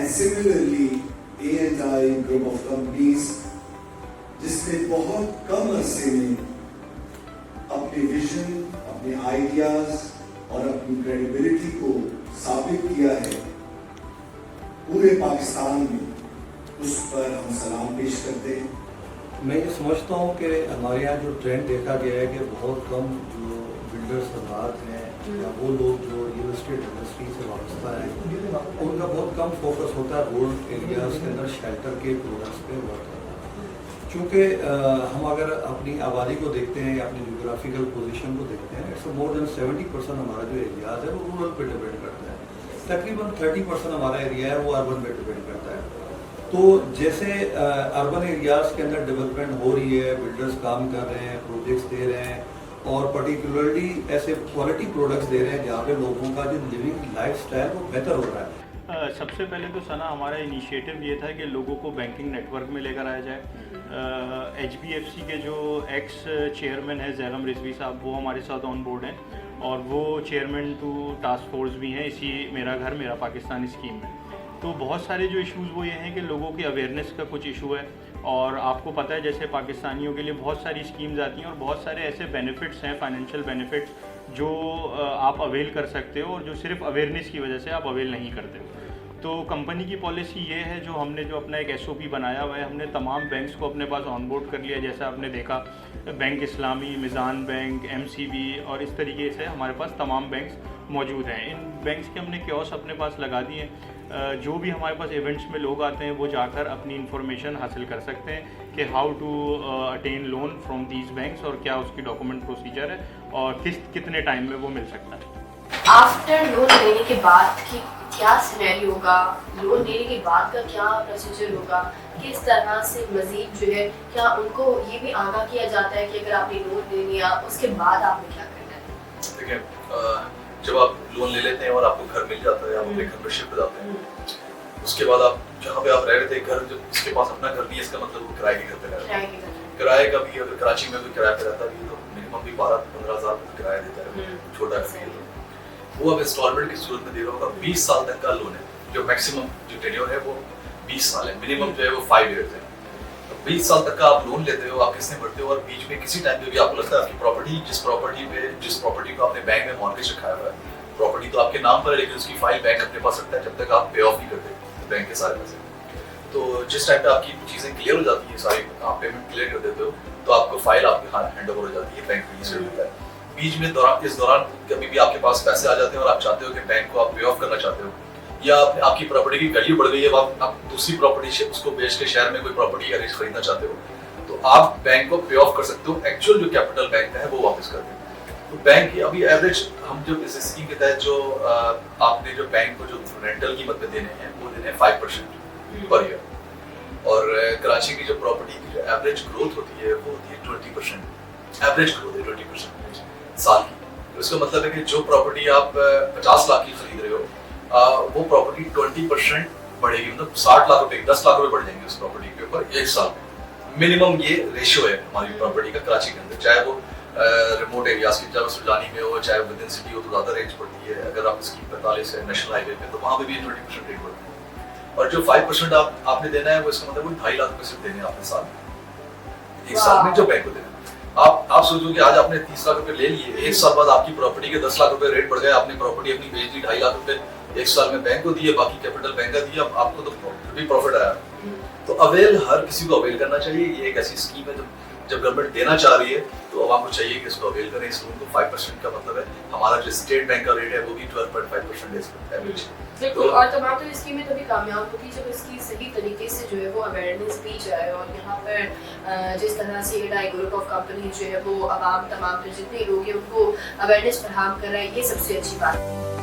And similarly, A&I group of companies जिसने बहुत कम अरसे में अपने विजन, अपने आइडियाज और अपनी क्रेडिबिलिटी को साबित किया है, पूरे पाकिस्तान में उस पर हम सलाम पेश करते हैं। मैं ये समझता हूँ कि हमारे यहाँ जो ट्रेंड देखा गया है कि बहुत कम जो बिल्डर्स हजरात हैं या वो लोग जो रियल एस्टेट इंडस्ट्री से वाबस्ता है, उनका बहुत कम फोकस होता है रूरल एरियाज़ के अंदर शेल्टर के प्रोडक्ट्स पे वर्क करना। क्योंकि हम अगर अपनी आबादी को देखते हैं या अपनी जोग्राफिकल पोजीशन को देखते हैं, इट्स मोर देन 70% हमारा जो एरियाज़ है वो रूरल पे डिपेंड करता है। तकरीबन 30% हमारा एरिया है वो अर्बन पे डिपेंड करता है। तो जैसे अर्बन एरियाज़ के अंदर डेवलपमेंट हो रही है, बिल्डर्स काम कर रहे हैं, प्रोजेक्ट्स दे रहे हैं और पर्टिकुलरली ऐसे क्वालिटी प्रोडक्ट्स दे रहे हैं जहाँ पे लोगों का जो लिविंग लाइफस्टाइल वो बेहतर हो रहा है। सबसे पहले तो सना हमारा इनिशिएटिव ये था कि लोगों को बैंकिंग नेटवर्क में लेकर आया जाए। HBFC के जो एक्स चेयरमैन है जैगम रिजवी साहब, वो हमारे साथ ऑन बोर्ड हैं और वो चेयरमैन टू टास्क फोर्स भी हैं इसी मेरा घर मेरा पाकिस्तान स्कीम में। तो बहुत सारे जो इश्यूज़ वो ये हैं कि लोगों की अवेयरनेस का कुछ इशू है और आपको पता है जैसे पाकिस्तानियों के लिए बहुत सारी स्कीम्स आती हैं और बहुत सारे ऐसे बेनिफिट्स हैं, फाइनेंशियल बेनिफिट्स जो आप अवेल कर सकते हो और जो सिर्फ अवेयरनेस की वजह से आप अवेल नहीं करते हो। तो कंपनी की पॉलिसी ये है, जो हमने जो अपना एक SOP बनाया हुआ है, हमने तमाम बैंक्स को अपने पास ऑनबोर्ड कर लिया। जैसा आपने देखा बैंक इस्लामी, मिज़ान बैंक, MCB और इस तरीके से हमारे पास तमाम बैंक्स मौजूद हैं। इन बैंक्स के हमने कियोस्क अपने पास लगा दिए हैं। जो भी हमारे पास इवेंट्स में लोग आते हैं वो जाकर अपनी इन्फॉर्मेशन हासिल कर सकते हैं कि how to attain loan from these banks और क्या उसकी डॉक्यूमेंट प्रोसीजर है और कितने टाइम में वो मिल सकता है। आफ्टर लोन लेने के बाद की क्या सिनेरियो होगा, लोन लेने के बाद का क्या प्रोसीजर होगा, किस तरह से मजीद जो है क्या उनको ये भी आगाह किया जाता है कि अगर आपने लोन ले लिया उसके बाद आपने क्या करना है? देखिए, जब आप लोन ले लेते हैं और आपको घर मिल जाता है, आप अपने घर में शिफ्ट हो जाते हैं, उसके बाद आप जहाँ पे आप रह रहे थे, घर जब इसके पास अपना घर नहीं है, इसका मतलब वो किराए के घर पे रह रहा है। किराए का भी अगर कराची में कोई किराए पे रहता है तो मिनिमम भी 12-15 हज़ार किराया देता है, छोटा घर है। वो अब इंस्टॉलमेंट की सूरत में दे रहा होगा। 20 साल तक का लोन है, जो मैक्सिमम जो टेन्योर है वो 20 साल है, मिनिमम जो है वो 5 ईयर्स है। तो 20 साल तक का आप लोन लेते हो, आप किसने भरते हो और बीच में किसी टाइम पे भी आपको लगता है आपकी प्रॉपर्टी जिस प्रॉपर्टी को आपने बैंक में मॉर्गेज रखाया हुआ है, प्रॉपर्टी तो आपके नाम पर है लेकिन उसकी फाइल बैंक अपने पास रखता है जब तक आप पे ऑफ नहीं करते बैंक के सारे पैसे। तो जिस टाइम पे आपकी चीजें क्लियर हो जाती है, सारी आप पेमेंट क्लियर कर देते हो, तो आपको फाइल आपके हाथ हैंड ओवर हो जाती है, बैंक रजिस्टर होता है। बीच में इस दौरान कभी भी आपके पास पैसे आ जाते हैं और आप चाहते हो कि बैंक को आप पे ऑफ करना चाहते हो, या आपकी प्रॉपर्टी की वैल्यू बढ़ गई है, आप दूसरी प्रॉपर्टी उसको बेच के शहर में कोई प्रॉपर्टी या रिस्क खरीदना चाहते हो, तो आप बैंक को पे ऑफ कर सकते हो। एक्चुअल जो कैपिटल बैंक का है वो वापस कर दें। तो बैंक की अभी एवरेज हम जो इस स्कीम के तहत जो आपने जो बैंक को जो रेंटल कीमत पे देने हैं वो देने हैं 5% पर ईयर, और कराची की जो प्रॉपर्टी की जो एवरेज ग्रोथ होती है वो होती है 20%। एवरेज ग्रोथ है 20% साल की। तो इसका मतलब है कि जो प्रॉपर्टी आप 50 लाख की खरीद रहे हो, वो प्रॉपर्टी 20% बढ़ेगी, मतलब 60 लाख रुपए 10 लाख रुपए बढ़ जाएंगे उस प्रॉपर्टी के ऊपर एक साल में। मिनिमम ये रेशियो है हमारी प्रॉपर्टी का कराची के अंदर, चाहे वो रिमोट एरियाज की, चाहे सुजानी में हो, चाहे विद इन सिटी हो तो ज़्यादा रेंज पड़ती है। अगर आप इसकी 45 है नेशनल हाईवे पे तो वहाँ पे भी 20% रेट पड़ती है। और जो 5% आपने देना है वो इसका मतलब वो 2.5 लाख रुपए सिर्फ देने हैं आपने साल में, एक साल में जो बैंक को देना। आप सोचो कि आज आपने 30 लाख रुपए ले लिए, एक साल बाद आपकी प्रॉपर्टी के 10 लाख रुपए रेट बढ़ गए, आपने प्रॉपर्टी अपनी बेच दी, 2.5 लाख रुपए एक साल में बैंक को दिए, बाकी कैपिटल बैंक का दिया, आपको तो भी प्रॉफिट आया। तो अवेल हर किसी को अवेल करना चाहिए। ये एक ऐसी स्कीम है जब गवर्नमेंट देना चाह रही है तो अब आपको चाहिए कि इसको अवेल करें। इस लोन को 5% का मतलब है हमारा जो स्टेट बैंक का रेट है वो भी 12.5% है एवरेज। बिल्कुल, और तमाम तो स्कीमें तभी कामयाब होगी जब इसकी सही तरीके से जो है वो अवेयरनेस दी जाए। और यहाँ पर जिस तरह से A&I ग्रुप ऑफ कंपनी जो है वो आवाम तमाम जितने लोग हैं उनको अवेयरनेस फराहम कर रहा है, ये सबसे अच्छी बात है।